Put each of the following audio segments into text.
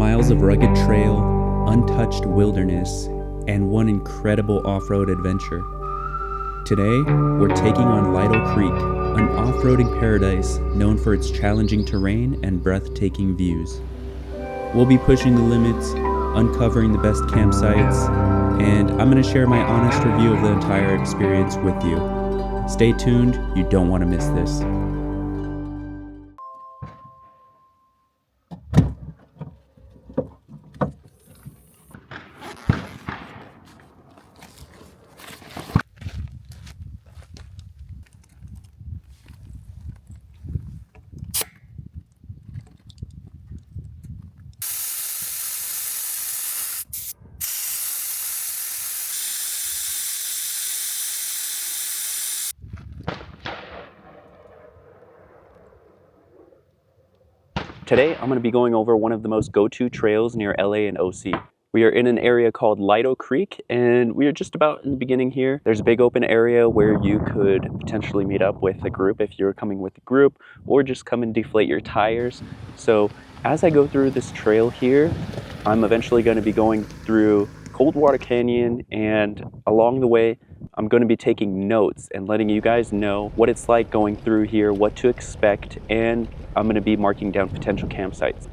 Miles of rugged trail, untouched wilderness, and one incredible off-road adventure. Today, we're taking on Lytle Creek, an off-roading paradise known for its challenging terrain and breathtaking views. We'll be pushing the limits, uncovering the best campsites, and I'm going to share my honest review of the entire experience with you. Stay tuned, you don't want to miss this. Today, I'm going to be going over one of the most go-to trails near LA and OC. We are in an area called Lytle Creek, and we are just about in the beginning here. There's a big open area where you could potentially meet up with a group if you're coming with a group, or just come and deflate your tires. So as I go through this trail here, I'm eventually going to be going through Coldwater Canyon, and along the way, I'm going to be taking notes and letting you guys know what it's like going through here, what to expect, and I'm going to be marking down potential campsites.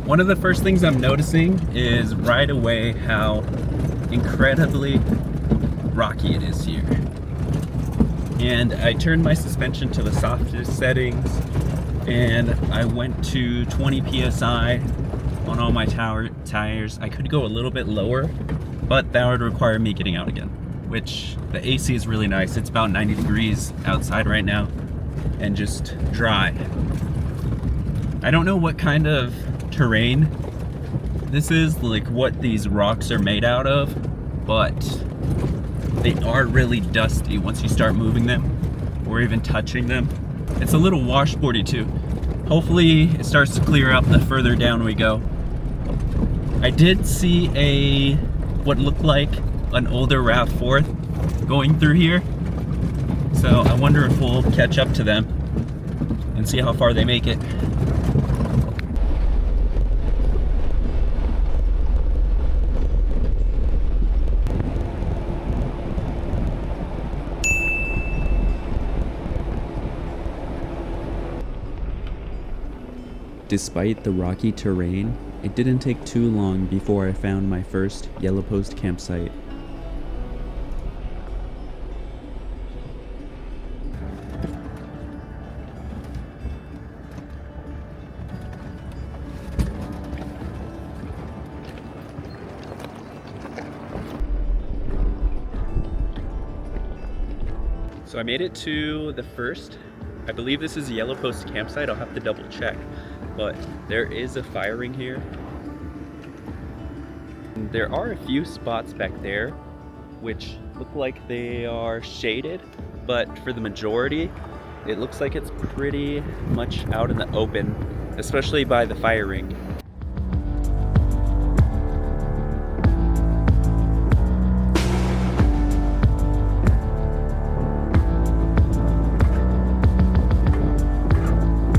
One of the first things I'm noticing is right away how incredibly rocky it is here. And I turned my suspension to the softest settings, and I went to 20 psi on all my tires. I could go a little bit lower, but that would require me getting out again, which the AC is really nice. It's about 90 degrees outside right now and just dry. I don't know what kind of terrain this is, like what these rocks are made out of, but they are really dusty once you start moving them or even touching them. It's a little washboardy too. Hopefully it starts to clear up the further down we go. I did see what looked like an older RAV4 going through here, so I wonder if we'll catch up to them and see how far they make it. Despite the rocky terrain, it didn't take too long before I found my first yellow post campsite. So I made it to the first. I believe this is a yellow post campsite. I'll have to double check, but there is a fire ring here. There are a few spots back there which look like they are shaded, but for the majority, it looks like it's pretty much out in the open, especially by the fire ring.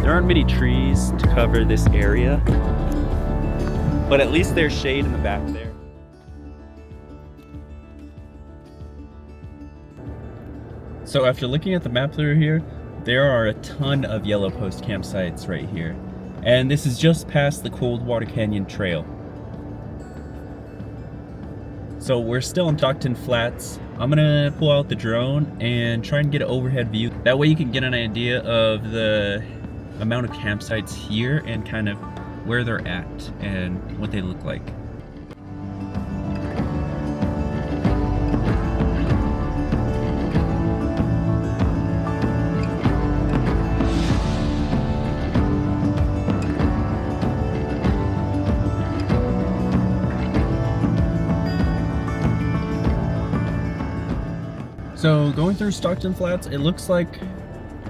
There aren't many trees to cover this area, but at least there's shade in the back there. So after looking at the map through here, there are a ton of yellow post campsites right here. And this is just past the Coldwater Canyon Trail. So we're still in Stockton Flats. I'm gonna pull out the drone and try and get an overhead view. That way you can get an idea of the amount of campsites here and kind of where they're at and what they look like. So going through Stockton Flats, it looks like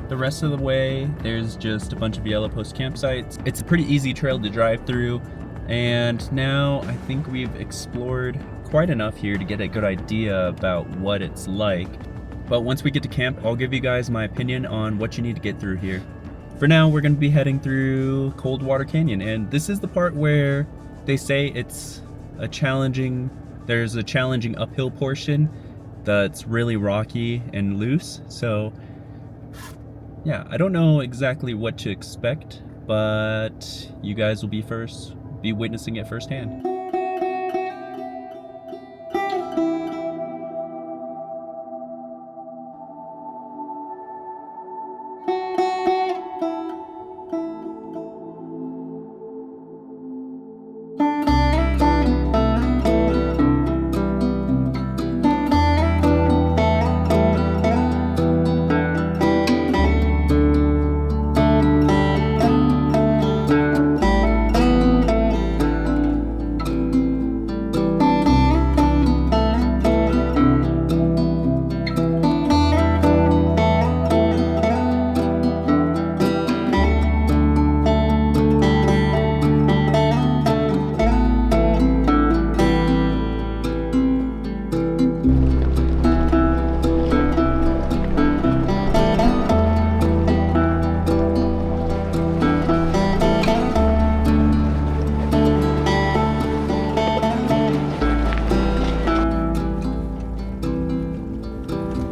the rest of the way there's just a bunch of yellow post campsites. It's a pretty easy trail to drive through, and now I think we've explored quite enough here to get a good idea about what it's like. But once we get to camp, I'll give you guys my opinion on what you need to get through here. for now, we're gonna be heading through Coldwater Canyon, and this is the part where they say it's a challenging, there's a challenging uphill portion that's really rocky and loose. So yeah, I don't know exactly what to expect, but you guys will be witnessing it firsthand.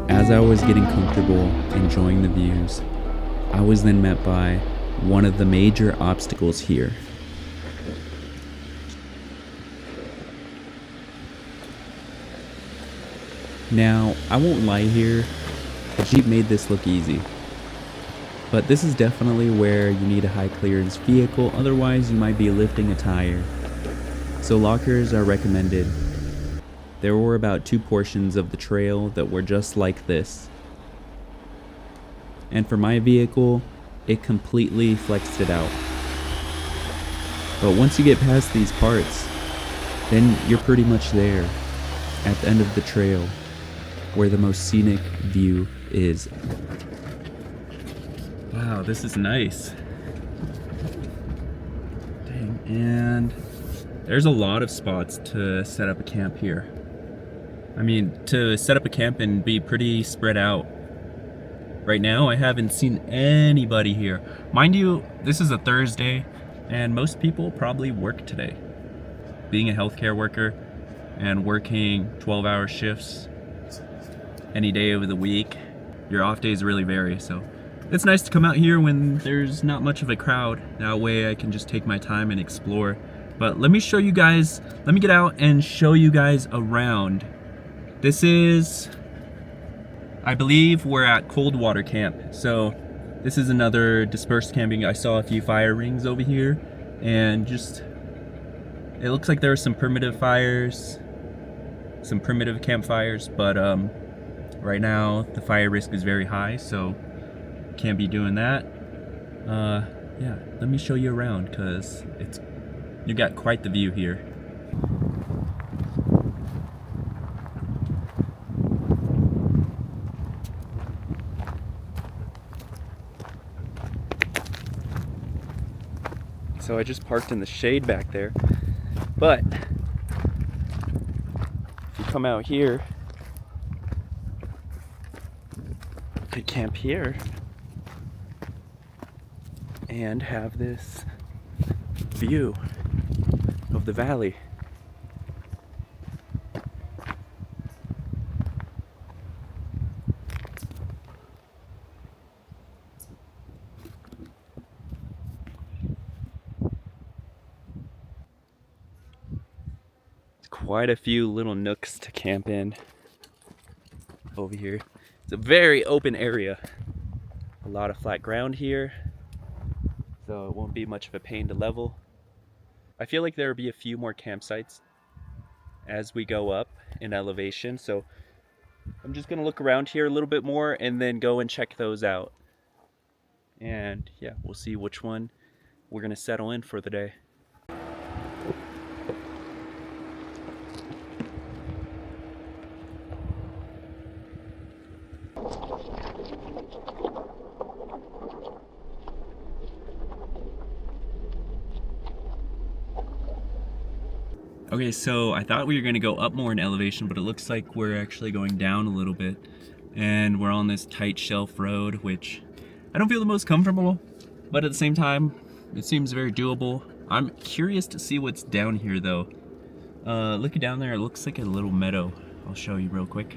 As I was getting comfortable enjoying the views, I was then met by one of the major obstacles here. Now, I won't lie here, the Jeep made this look easy. But this is definitely where you need a high clearance vehicle, otherwise you might be lifting a tire. So lockers are recommended. There were about 2 portions of the trail that were just like this. And for my vehicle, it completely flexed it out. But once you get past these parts, then you're pretty much there, at the end of the trail, where the most scenic view is. Wow, this is nice. Dang, and there's a lot of spots to set up a camp here. I mean, to set up a camp and be pretty spread out. Right now, I haven't seen anybody here. Mind you, this is a Thursday, and most people probably work today. Being a healthcare worker and working 12-hour shifts any day of the week, your off days really vary, so it's nice to come out here when there's not much of a crowd. That way I can just take my time and explore. But let me show you guys, let me get out and show you guys around. This is, I believe we're at Coldwater Camp. So this is another dispersed camping. I saw a few fire rings over here, and just, it looks like there are some primitive fires, some primitive campfires, but right now the fire risk is very high, so can't be doing that. Yeah, let me show you around, because you got quite the view here. So I just parked in the shade back there, but if you come out here, you could camp here and have this view of the valley. Quite a few little nooks to camp in over here. It's a very open area. A lot of flat ground here, so it won't be much of a pain to level. I feel like there will be a few more campsites as we go up in elevation, so I'm just gonna look around here a little bit more and then go and check those out. And yeah, we'll see which one we're gonna settle in for the day. Okay, so I thought we were going to go up more in elevation, but it looks like we're actually going down a little bit. And we're on this tight shelf road, which I don't feel the most comfortable but at the same time, it seems very doable. I'm curious to see what's down here though. Looking down there, it looks like a little meadow. I'll show you real quick.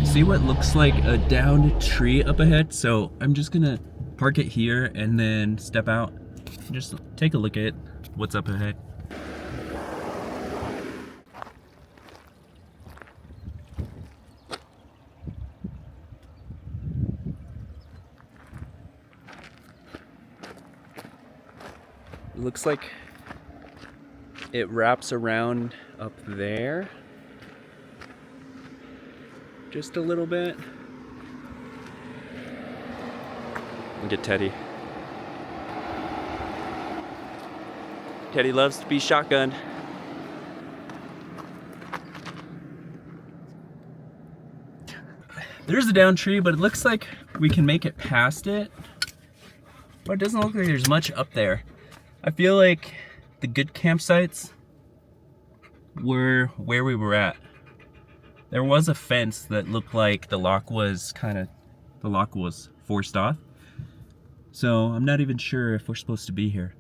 See what looks like a downed tree up ahead? So I'm just gonna park it here and then step out. Just take a look at what's up ahead. It looks like it wraps around up there. Just a little bit. Look at Teddy. Teddy loves to be shotgunned. There's a down tree, but it looks like we can make it past it. But it doesn't look like there's much up there. I feel like the good campsites were where we were at. There was a fence that looked like the lock was forced off. So I'm not even sure if we're supposed to be here.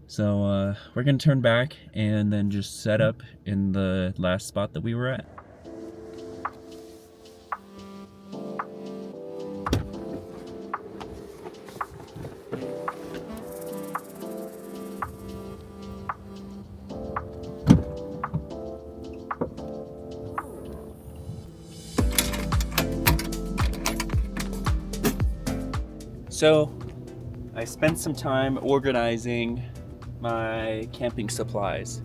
So we're gonna turn back and then just set up in the last spot that we were at. So I spent some time organizing my camping supplies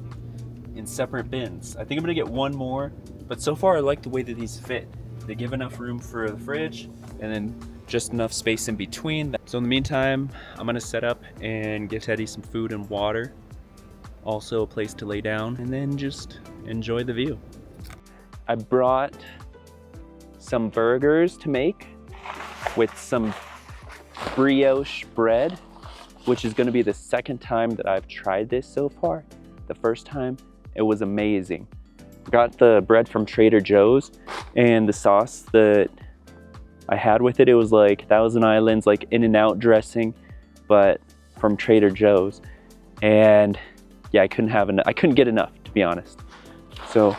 in separate bins. I think I'm gonna get one more, but so far I like the way that these fit. They give enough room for the fridge and then just enough space in between. So in the meantime, I'm gonna set up and give Teddy some food and water. Also a place to lay down and then just enjoy the view. I brought some burgers to make with some brioche bread, which is going to be the second time that I've tried this so far. The first time, it was amazing. Got the bread from Trader Joe's, and the sauce that I had with it, it was like Thousand Islands, like In-N-Out dressing, but from Trader Joe's. And yeah, I couldn't get enough, to be honest. So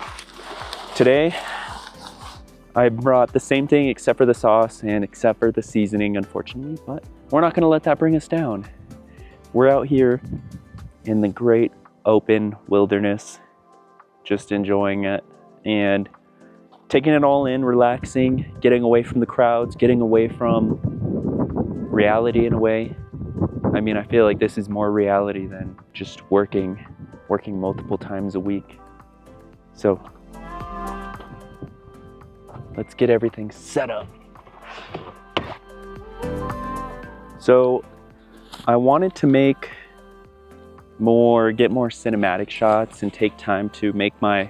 today, I brought the same thing except for the sauce and except for the seasoning, unfortunately, but we're not gonna let that bring us down. We're out here in the great open wilderness, just enjoying it and taking it all in, relaxing, getting away from the crowds, getting away from reality in a way. I mean, I feel like this is more reality than just working multiple times a week. So let's get everything set up. So I wanted to get more cinematic shots and take time to make my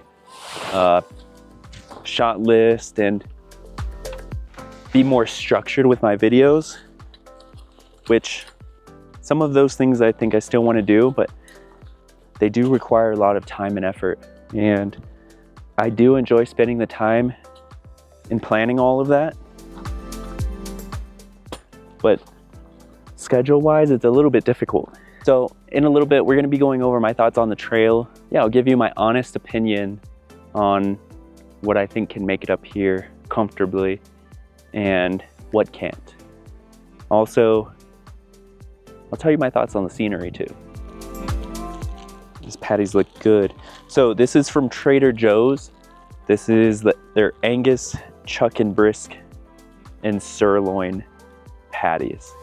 shot list and be more structured with my videos, which some of those things I think I still want to do, but they do require a lot of time and effort. And I do enjoy spending the time in planning all of that, but schedule-wise, it's a little bit difficult. So in a little bit, we're gonna be going over my thoughts on the trail. Yeah, I'll give you my honest opinion on what I think can make it up here comfortably and what can't. Also, I'll tell you my thoughts on the scenery too. These patties look good. So this is from Trader Joe's. This is their Angus, chuck and brisk, and sirloin patties.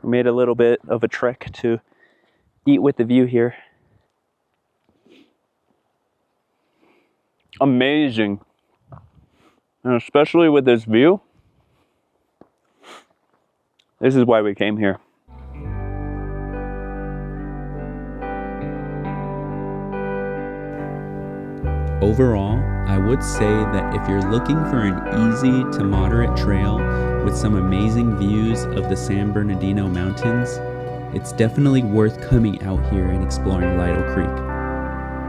We made a little bit of a trek to eat with the view here. Amazing. And especially with this view, this is why we came here. Overall, I would say that if you're looking for an easy to moderate trail with some amazing views of the San Bernardino Mountains, it's definitely worth coming out here and exploring Lytle Creek.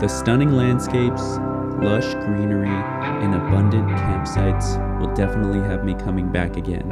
The stunning landscapes, lush greenery, and abundant campsites will definitely have me coming back again.